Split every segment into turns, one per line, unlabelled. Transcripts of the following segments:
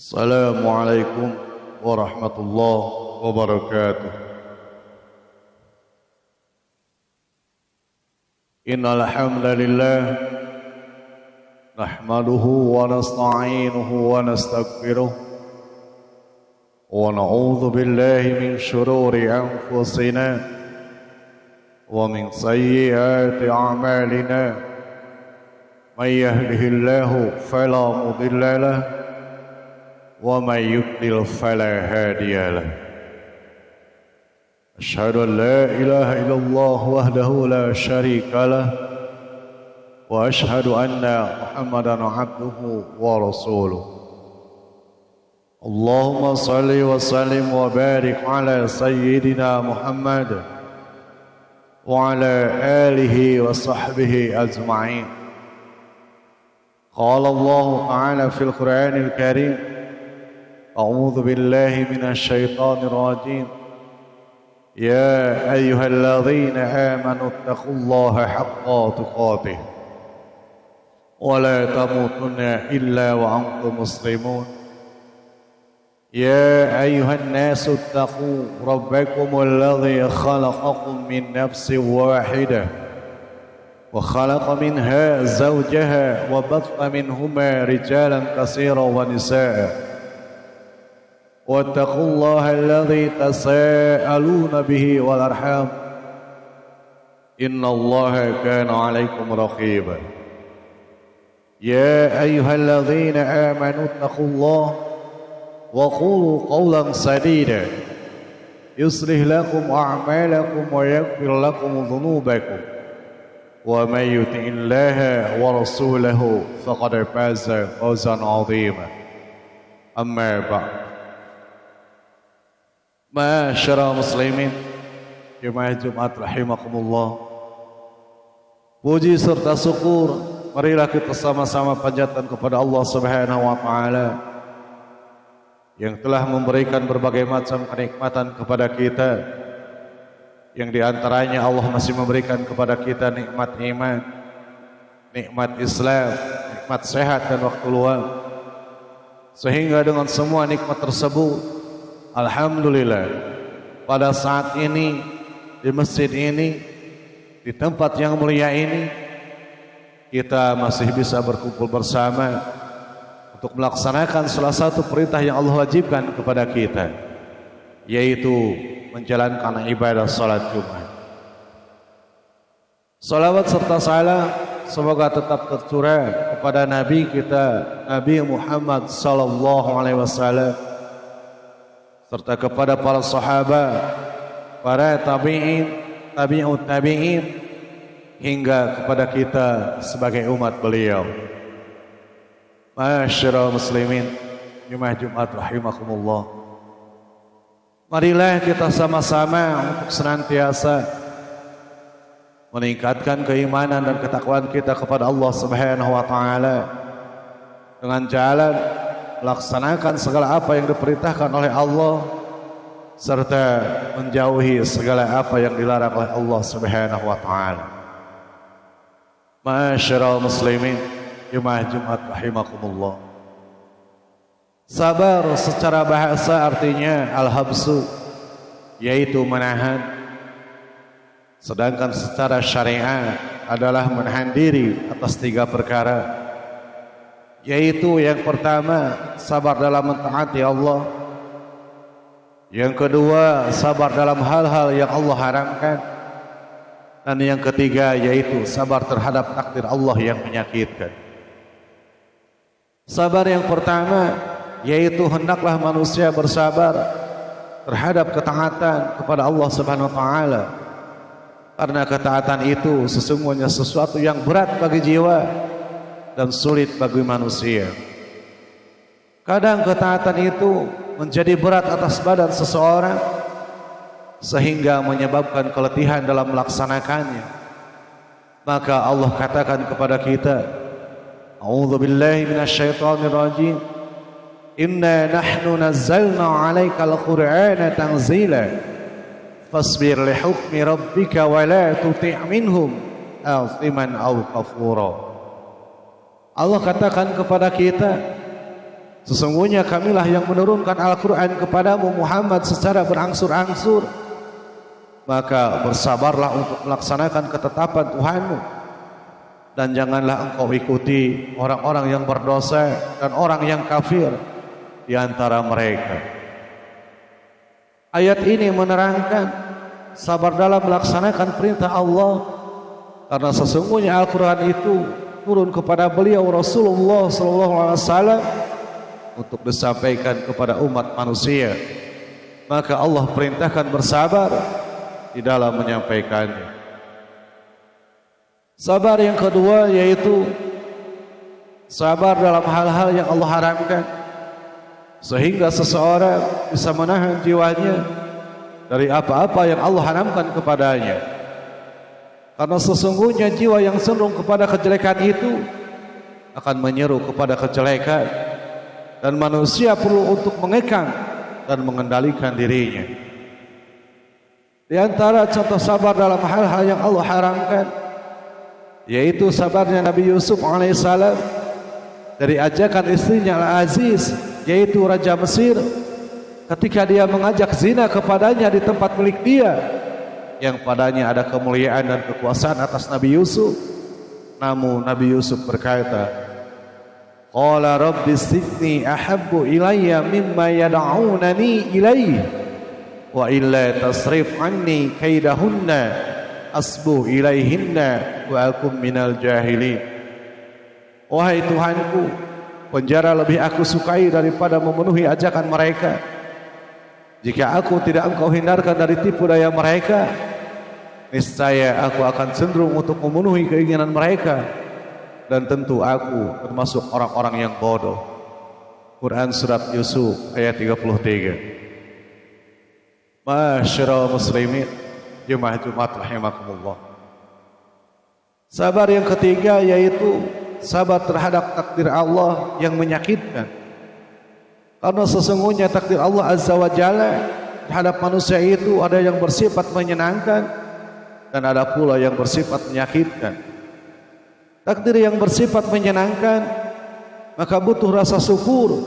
السلام عليكم ورحمة الله وبركاته. إن الحمد لله نحمده ونستعينه ونستغفره ونعوذ بالله من شرور أنفسنا ومن سيئات أعمالنا. من يهده الله فلا مضل له ومن يضلل فلا هادي له. أشهد أن لا إله إلا الله وحده لا شريك له وأشهد أن محمدا عبده ورسوله. اللهم صل وسلم وبارك على سيدنا محمد وعلى آله وصحبه أجمعين. قال الله تعالى في القرآن الكريم: أعوذ بالله من الشيطان الرجيم. يا أيها الذين آمنوا اتقوا الله حق تقاته ولا تموتن إلا وأنتم مسلمون. يا أيها الناس اتقوا ربكم الذي خلقكم من نفس واحدة وخلق منها زوجها وبث منهما رجالا كثيرا ونساء واتقوا الله الذي تساءلون به والأرحام إن الله كان عليكم رقيبا. يا أيها الذين آمنوا اتقوا الله وقولوا قولا سديدا يصلح لكم أعمالكم ويغفر لكم ذنوبكم ومن يطع الله ورسوله فقد فاز فوزا عظيما. أما بعد. Masyarakat muslimin, jemaah Jumat rahimakumullah. Puji serta syukur marilah kita sama-sama panjatkan kepada Allah Subhanahu wa taala yang telah memberikan berbagai macam kenikmatan kepada kita. Yang diantaranya Allah masih memberikan kepada kita nikmat iman, nikmat Islam, nikmat sehat dan waktu luang. Sehingga dengan semua nikmat tersebut, alhamdulillah, pada saat ini di masjid ini, di tempat yang mulia ini, kita masih bisa berkumpul bersama untuk melaksanakan salah satu perintah yang Allah wajibkan kepada kita, yaitu menjalankan ibadah salat Jumat. Salawat serta salam semoga tetap tercurah kepada Nabi kita, Nabi Muhammad sallallahu alaihi wasallam, serta kepada para sahabat, para tabi'in, tabi'ut tabi'in, hingga kepada kita sebagai umat beliau. Masyarakat muslimin, jemaah Jumat rahimakumullah. Marilah kita sama-sama untuk senantiasa meningkatkan keimanan dan ketakwaan kita kepada Allah Subhanahu wa taala dengan jalan melaksanakan segala apa yang diperintahkan oleh Allah serta menjauhi segala apa yang dilarang oleh Allah Subhanahu wa taala. Masyarakat muslimin, jemaah Jumat rahimakumullah. Sabar secara bahasa artinya al-habsu, yaitu menahan. Sedangkan secara syariat adalah menahan diri atas 3 perkara, yaitu yang pertama sabar dalam mentaati Allah, yang kedua sabar dalam hal-hal yang Allah haramkan, dan yang ketiga yaitu sabar terhadap takdir Allah yang menyakitkan. Sabar yang pertama yaitu hendaklah manusia bersabar terhadap ketaatan kepada Allah Subhanahu wa taala, karena ketaatan itu sesungguhnya sesuatu yang berat bagi jiwa dan sulit bagi manusia. Kadang ketaatan itu menjadi berat atas badan seseorang sehingga menyebabkan keletihan dalam melaksanakannya. Maka Allah katakan kepada kita, A'udzu billahi minasyaitonir rajim. Inna nahnu nazzalna 'alaikal Qur'ana tanzila fasbir li hukmi rabbika wa la tuti' minhum athiman aw kafura. Allah katakan kepada kita, Sesungguhnya kamilah yang menurunkan Al-Quran kepadamu Muhammad secara berangsur-angsur. Maka bersabarlah untuk melaksanakan ketetapan Tuhanmu, dan janganlah engkau ikuti orang-orang yang berdosa dan orang yang kafir di antara mereka. Ayat ini menerangkan sabar dalam melaksanakan perintah Allah, karena sesungguhnya Al-Quran itu turun kepada beliau Rasulullah SAW untuk disampaikan kepada umat manusia. Maka Allah perintahkan bersabar di dalam menyampaikannya. Sabar yang kedua yaitu sabar dalam hal-hal yang Allah haramkan, sehingga seseorang bisa menahan jiwanya dari apa-apa yang Allah haramkan kepadanya. Karena sesungguhnya jiwa yang cenderung kepada kejelekan itu akan menyeru kepada kejelekan, dan manusia perlu untuk mengekang dan mengendalikan dirinya. Di antara contoh sabar dalam hal-hal yang Allah haramkan yaitu sabarnya Nabi Yusuf alaihissalam dari ajakan istrinya Al-Aziz, yaitu Raja Mesir, ketika dia mengajak zina kepadanya di tempat milik dia yang padanya ada kemuliaan dan kekuasaan atas Nabi Yusuf. Namun Nabi Yusuf berkata, qala rabbi sijni ahabbu ilayya mimma yad'unani ilayhi wa illa tasrif anni kaidahunna asbu ilaihinna wa akum minal jahilin. Wahai Tuhanku, penjara lebih aku sukai daripada memenuhi ajakan mereka. Jika aku tidak engkau hindarkan dari tipu daya mereka, niscaya aku akan cenderung untuk memenuhi keinginan mereka, dan tentu aku termasuk orang-orang yang bodoh. Quran Surat Yusuf ayat 33. Masyarul muslimin, jemaah Jumat rahimakumullah. Sabar yang ketiga yaitu sabar terhadap takdir Allah yang menyakitkan. Karena sesungguhnya takdir Allah Azza wa Jalla terhadap manusia itu ada yang bersifat menyenangkan dan ada pula yang bersifat menyakitkan. Takdir yang bersifat menyenangkan maka butuh rasa syukur,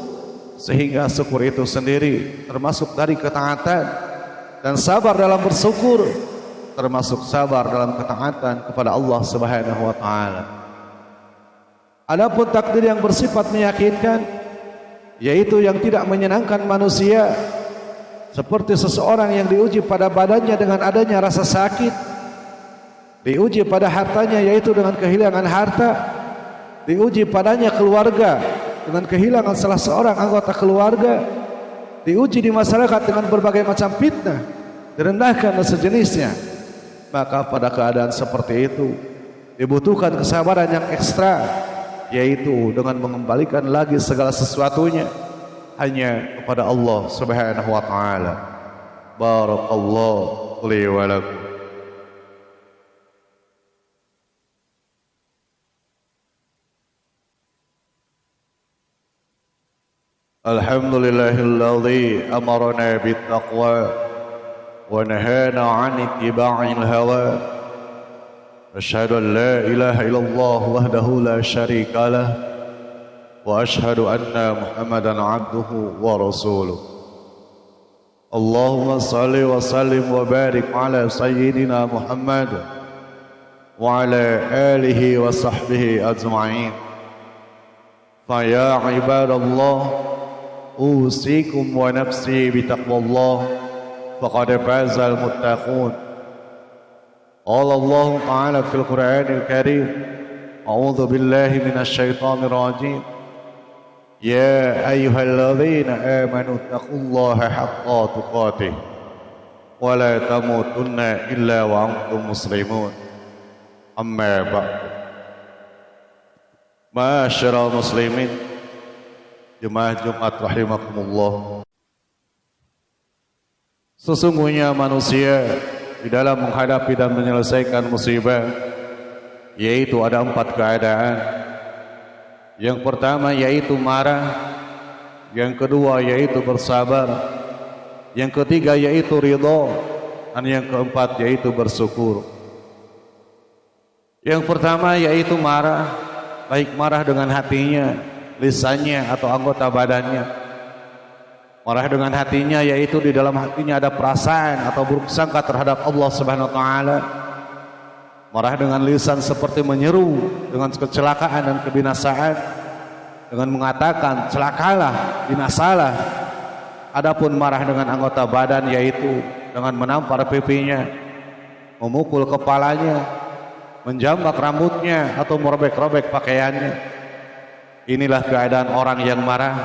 sehingga syukur itu sendiri termasuk dari ketaatan, dan sabar dalam bersyukur termasuk sabar dalam ketaatan kepada Allah Subhanahu wa taala. Adapun takdir yang bersifat menyakitkan yaitu yang tidak menyenangkan manusia, seperti seseorang yang diuji pada badannya dengan adanya rasa sakit, diuji pada hartanya yaitu dengan kehilangan harta, diuji padanya keluarga dengan kehilangan salah seorang anggota keluarga, diuji di masyarakat dengan berbagai macam fitnah, direndahkan dan sejenisnya. Maka pada keadaan seperti itu dibutuhkan kesabaran yang ekstra, yaitu dengan mengembalikan lagi segala sesuatunya hanya kepada Allah Subhanahu wa taala. Barakallahu li wa lakum. Alhamdulillahilladzi amarna bittaqwa wa nahana 'an ittiba'il hawa. Asyhadu an la ilaha illallah wahdahu la syarika lah wa asyhadu anna Muhammadan 'abduhu wa rasuluh. Allahumma shalli wa sallim wa barik ala sayyidina Muhammad wa ala alihi wa sahbihi ajma'in. Fa ya ibadallah, أوصيكم ونفسي بتقوى الله فقد فاز المتقون. قال الله تعالى في القرآن الكريم: أعوذ بالله من الشيطان الرجيم. يا أيها الذين آمنوا اتقوا الله حق تقاته ولا تموتن إلا وأنتم مسلمون. أما بعد. Masyarul muslimin, jemaah Jumat rahimakumullah. Sesungguhnya manusia di dalam menghadapi dan menyelesaikan musibah yaitu ada 4 keadaan. Yang pertama yaitu marah, yang kedua yaitu bersabar, yang ketiga yaitu ridha, dan yang keempat yaitu bersyukur. Yang pertama yaitu marah, baik marah dengan hatinya lisannya atau anggota badannya. Marah dengan hatinya, yaitu di dalam hatinya ada perasaan atau buruk sangka terhadap Allah Subhanahu wa taala. Marah dengan lisan seperti menyeru dengan kecelakaan dan kebinasaan, dengan mengatakan celakalah, binasalah. Adapun marah dengan anggota badan, yaitu dengan menampar pipinya, memukul kepalanya, menjambak rambutnya atau merobek-robek pakaiannya. Inilah keadaan orang yang marah,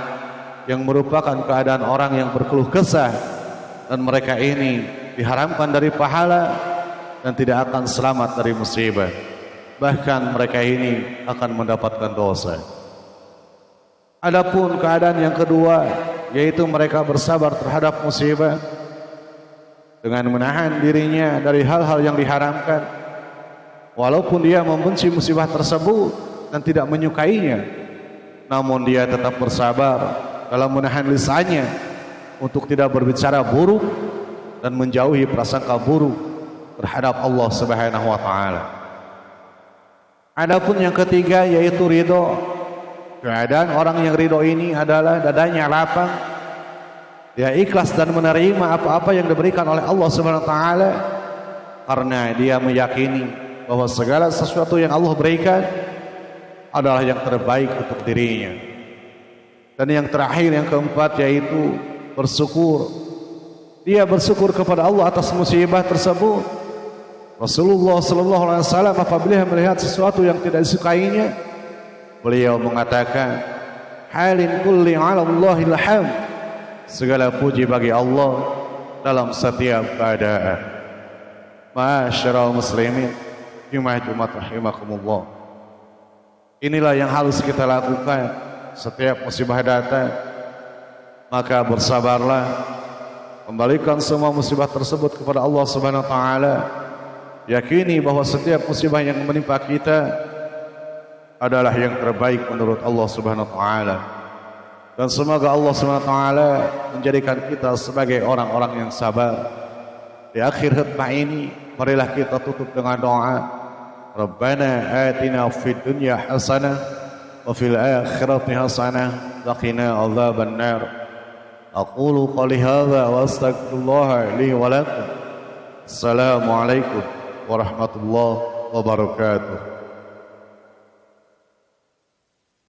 yang merupakan keadaan orang yang berkeluh kesah, dan mereka ini diharamkan dari pahala dan tidak akan selamat dari musibah. Bahkan mereka ini akan mendapatkan dosa. Adapun keadaan yang kedua, yaitu mereka bersabar terhadap musibah dengan menahan dirinya dari hal-hal yang diharamkan, walaupun dia membenci musibah tersebut dan tidak menyukainya, namun dia tetap bersabar dalam menahan lisannya untuk tidak berbicara buruk dan menjauhi prasangka buruk terhadap Allah Subhanahu wa taala. Adapun yang ketiga, yaitu ridho. Keadaan orang yang ridho ini adalah dadanya lapang, dia ikhlas dan menerima apa-apa yang diberikan oleh Allah Subhanahu wa taala, karena dia meyakini bahwa segala sesuatu yang Allah berikan adalah yang terbaik untuk dirinya. Dan yang terakhir, yang keempat, yaitu bersyukur. Dia bersyukur kepada Allah atas musibah tersebut. Rasulullah sallallahu alaihi wasallam apabila melihat sesuatu yang tidak disukainya, beliau mengatakan, halin kulli 'ala Allahil hamd. Segala puji bagi Allah dalam setiap keadaan. Ma'asyiral muslimin, Jumat rahimakumullah. Inilah yang harus kita lakukan setiap musibah datang. Maka bersabarlah, kembalikan semua musibah tersebut kepada Allah Subhanahu wa taala. Yakini bahwa setiap musibah yang menimpa kita adalah yang terbaik menurut Allah Subhanahu wa taala. Dan semoga Allah Subhanahu wa taala menjadikan kita sebagai orang-orang yang sabar. Di akhir khutbah ini, marilah kita tutup dengan doa. Rabbana atina fid dunya hasanah wa fil akhirati hasanah wa qina adzabannar. Aqulu qali hadza wa astaghfirullah li wa lakum. Assalamualaikum warahmatullahi wabarakatuh.